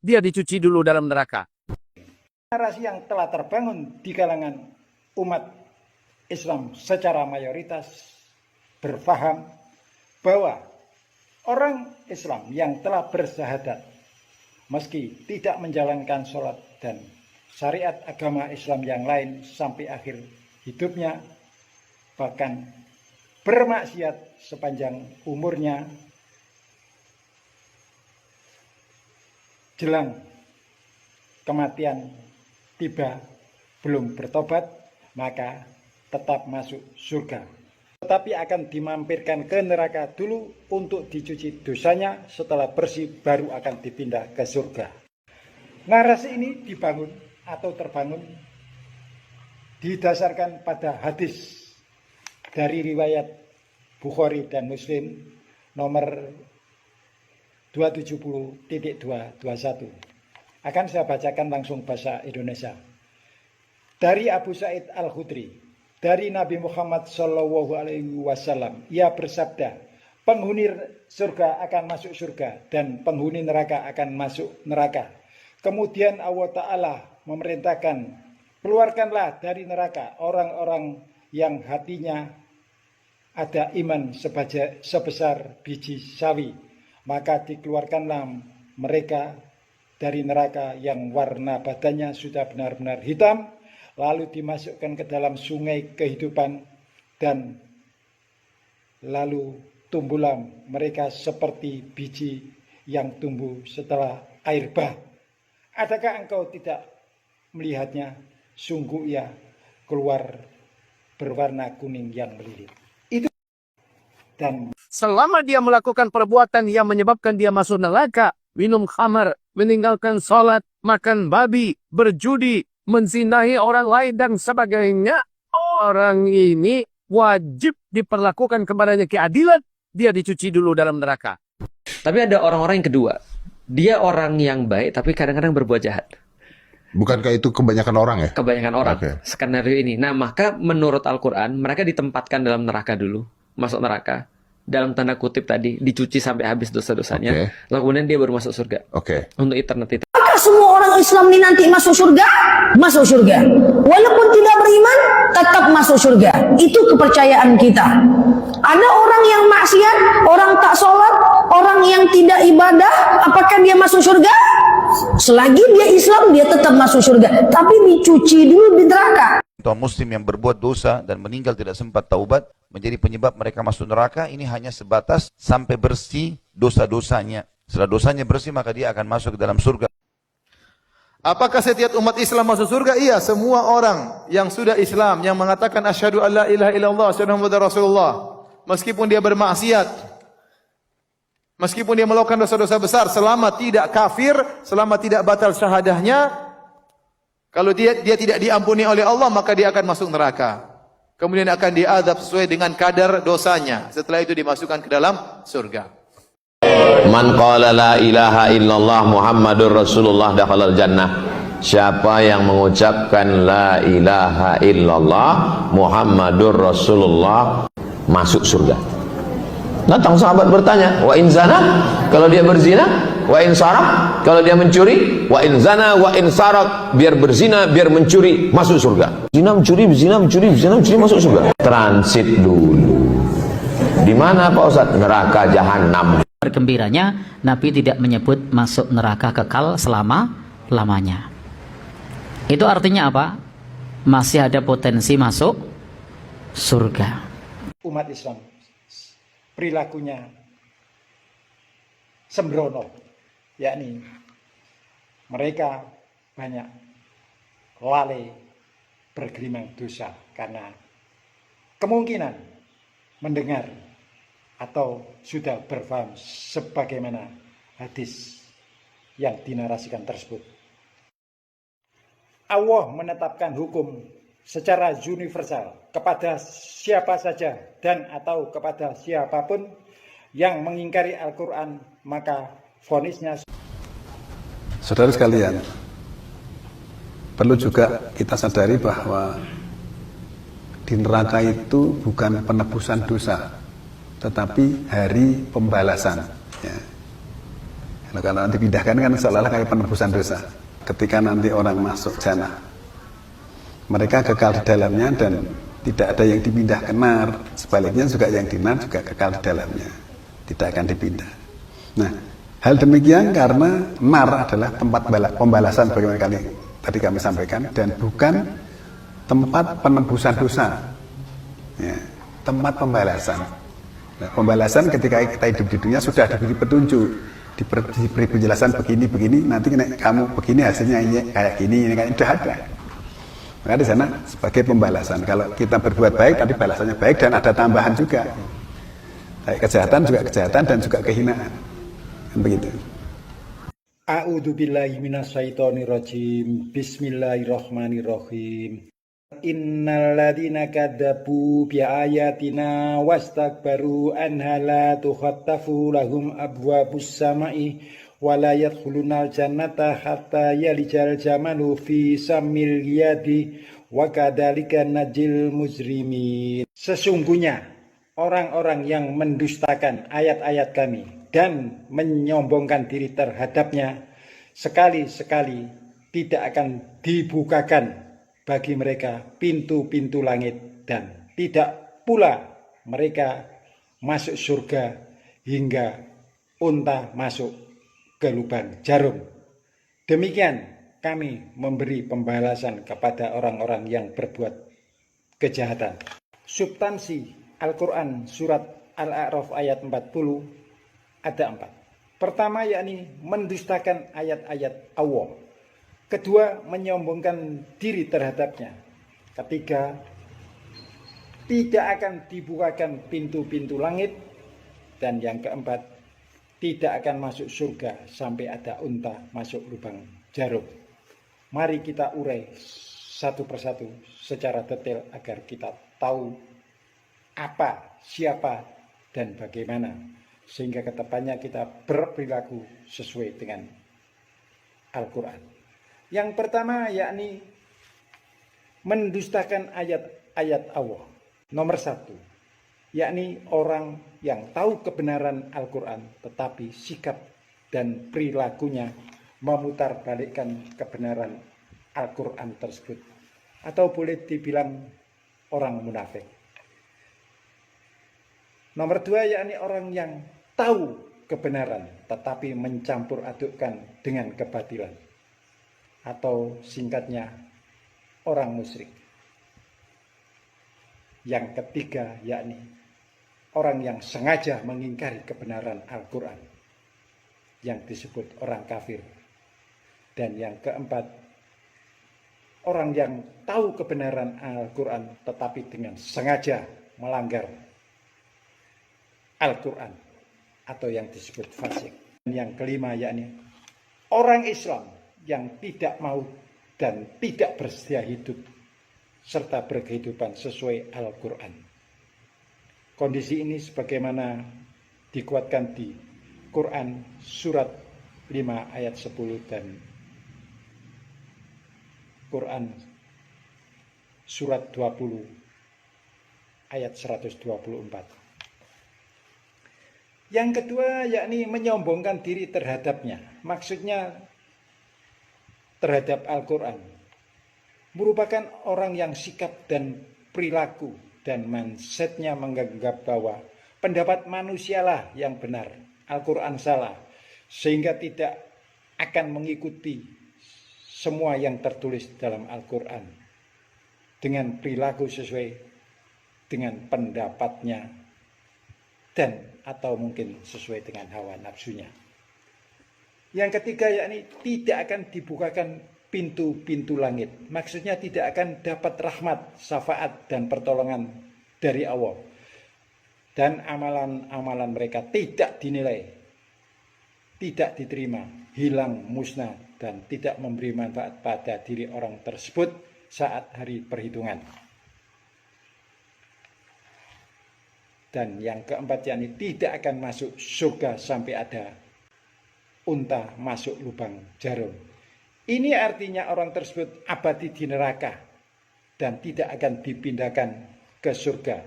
dia dicuci dulu dalam neraka. Narasi yang telah terbangun di kalangan umat Islam secara mayoritas berfaham bahwa orang Islam yang telah bersyahadat meski tidak menjalankan sholat dan syariat agama Islam yang lain sampai akhir hidupnya, bahkan bermaksiat sepanjang umurnya, jelang kematian tiba belum bertobat, maka tetap masuk surga. Tetapi akan dimampirkan ke neraka dulu untuk dicuci dosanya, setelah bersih baru akan dipindah ke surga. Narasi ini dibangun atau terbangun didasarkan pada hadis dari riwayat Bukhari dan Muslim nomor 270.221. Akan saya bacakan langsung bahasa Indonesia. Dari Abu Sa'id Al-Khudri, dari Nabi Muhammad SAW, ia bersabda, penghuni surga akan masuk surga dan penghuni neraka akan masuk neraka. Kemudian Allah Ta'ala memerintahkan, keluarkanlah dari neraka orang-orang yang hatinya ada iman sebesar biji sawi. Maka dikeluarkanlah mereka dari neraka yang warna badannya sudah benar-benar hitam, lalu dimasukkan ke dalam sungai kehidupan, dan lalu tumbuhlah mereka seperti biji yang tumbuh setelah air bah. Adakah engkau tidak melihatnya? Sungguh ia keluar berwarna kuning yang melilit. Itu dan Selama dia melakukan perbuatan yang menyebabkan dia masuk neraka, minum khamar, meninggalkan sholat, makan babi, berjudi, menzinahi orang lain dan sebagainya, orang ini wajib diperlakukan kepadanya keadilan, dia dicuci dulu dalam neraka. Tapi ada orang-orang yang kedua. Dia orang yang baik, tapi kadang-kadang berbuat jahat. Bukankah itu kebanyakan orang ya? Kebanyakan orang, Oke. skenario ini. Nah, maka menurut Al-Quran, mereka ditempatkan dalam neraka dulu. Masuk neraka. Dalam tanda kutip tadi, dicuci sampai habis dosa-dosanya. Oke. Lalu kemudian dia baru masuk surga. Oke. Untuk eternity. Apakah semua orang Islam ini nanti masuk surga? Masuk surga. Walaupun tidak beriman, tetap masuk surga. Itu kepercayaan kita. Ada orang yang maksiat, orang tak sholat, orang yang tidak ibadah, apakah dia masuk surga? Selagi dia Islam, dia tetap masuk surga. Tapi dicuci dulu di neraka. Atau muslim yang berbuat dosa dan meninggal tidak sempat taubat menjadi penyebab mereka masuk neraka, ini hanya sebatas sampai bersih dosa-dosanya. Setelah dosanya bersih, maka dia akan masuk ke dalam surga. Apakah setiap umat Islam masuk surga? Iya, semua orang yang sudah Islam, yang mengatakan asyhadu alla ilaha illallah, asyhadu anna muhammadar rasulullah, meskipun dia bermaksiat, meskipun dia melakukan dosa-dosa besar, selama tidak kafir, selama tidak batal syahadahnya, kalau dia tidak diampuni oleh Allah, maka dia akan masuk neraka. Kemudian akan diazab sesuai dengan kadar dosanya. Setelah itu dimasukkan ke dalam surga. Man qala la ilaha illallah Muhammadur Rasulullah dakhalal jannah. Siapa yang mengucapkan la ilaha illallah Muhammadur Rasulullah masuk surga. Datang sahabat bertanya, wa in zana, kalau dia berzina, wa in sarak, kalau dia mencuri, wa in zana wa in sarak, biar berzina, biar mencuri, masuk surga. Zina mencuri, berzina mencuri, berzina mencuri, masuk surga. Transit dulu. Di mana Pak Ustaz? Neraka jahanam. Bergembiranya, Nabi tidak menyebut masuk neraka kekal selama-lamanya. Itu artinya apa? Masih ada potensi masuk surga. umat Islam perilakunya sembrono, yakni mereka banyak lalai bergelimang dosa karena kemungkinan mendengar atau sudah berfaham sebagaimana hadis yang dinarasikan tersebut. Allah menetapkan hukum secara universal kepada siapa saja dan atau kepada siapapun yang mengingkari Al-Quran, maka vonisnya. Saudara sekalian, perlu juga kita sadari bahwa di neraka itu bukan penebusan dosa, tetapi hari pembalasan. Ya. Nah, kalau dipindahkan kan seolah-olah kayak penebusan dosa. Ketika nanti orang masuk jannah, mereka kekal di dalamnya dan tidak ada yang dipindah ke nar. Sebaliknya juga yang di nar juga kekal di dalamnya, tidak akan dipindah. Nah, hal demikian karena nar adalah tempat pembalasan bagaimana tadi kami sampaikan, dan bukan tempat penebusan dosa, ya, tempat pembalasan. Nah, pembalasan ketika kita hidup di dunia sudah diberi petunjuk, diberi penjelasan begini, nanti kamu begini hasilnya ini kayak gini, ini kayak sudah ada. Maka di sana sebagai pembalasan. Kalau kita berbuat baik, tadi balasannya baik dan ada tambahan juga. Baik kejahatan juga kejahatan dan juga kehinaan. Kan begitu. A'udzubillahi minasyaitonirrajim. Bismillahirrahmanirrahim. Innalladzina kadzabu biayatina wastakbaru anha la tukhattafu lahum abwabus samai wa la yadkhulunal jannata hatta yalijal jamalu fi samil yadi wa kadzalika najil mujrimin. Sesungguhnya orang-orang yang mendustakan ayat-ayat kami dan menyombongkan diri terhadapnya sekali-sekali tidak akan dibukakan bagi mereka pintu-pintu langit, dan tidak pula mereka masuk surga hingga unta masuk ke lubang jarum. Demikian kami memberi pembalasan kepada orang-orang yang berbuat kejahatan. Substansi Al-Quran surat Al-A'raf ayat 40 ada 4. Pertama yakni mendustakan ayat-ayat Allah. Kedua, menyombongkan diri terhadapnya. Ketiga, tidak akan dibukakan pintu-pintu langit. Dan yang keempat, tidak akan masuk surga sampai ada unta masuk lubang jarum. Mari kita urai satu persatu secara detail agar kita tahu apa, siapa, dan bagaimana. Sehingga kedepannya kita berperilaku sesuai dengan Al-Quran. Yang pertama yakni mendustakan ayat-ayat Allah. Nomor 1, yakni orang yang tahu kebenaran Al-Quran tetapi sikap dan perilakunya memutarbalikkan kebenaran Al-Quran tersebut, atau boleh dibilang orang munafik. Nomor 2, yakni orang yang tahu kebenaran tetapi mencampur adukkan dengan kebatilan, atau singkatnya orang musyrik. Yang ketiga yakni orang yang sengaja mengingkari kebenaran Al-Quran, yang disebut orang kafir. Dan yang keempat, orang yang tahu kebenaran Al-Quran tetapi dengan sengaja melanggar Al-Quran, atau yang disebut fasik. Dan yang kelima yakni orang Islam yang tidak mau dan tidak bersedia hidup serta berkehidupan sesuai Al-Quran. Kondisi ini sebagaimana dikuatkan di Quran surat 5 ayat 10 dan Quran surat 20 ayat 124. Yang kedua yakni menyombongkan diri terhadapnya. Maksudnya terhadap Al-Quran, merupakan orang yang sikap dan perilaku dan mindsetnya menganggap bahwa pendapat manusialah yang benar, Al-Quran salah, sehingga tidak akan mengikuti semua yang tertulis dalam Al-Quran dengan perilaku sesuai dengan pendapatnya dan atau mungkin sesuai dengan hawa nafsunya. Yang ketiga yakni tidak akan dibukakan pintu-pintu langit. Maksudnya tidak akan dapat rahmat, syafaat, dan pertolongan dari Allah. Dan amalan-amalan mereka tidak dinilai, tidak diterima, hilang, musnah, dan tidak memberi manfaat pada diri orang tersebut saat hari perhitungan. Dan yang keempat yakni tidak akan masuk surga sampai ada unta masuk lubang jarum. Ini artinya orang tersebut abadi di neraka dan tidak akan dipindahkan ke surga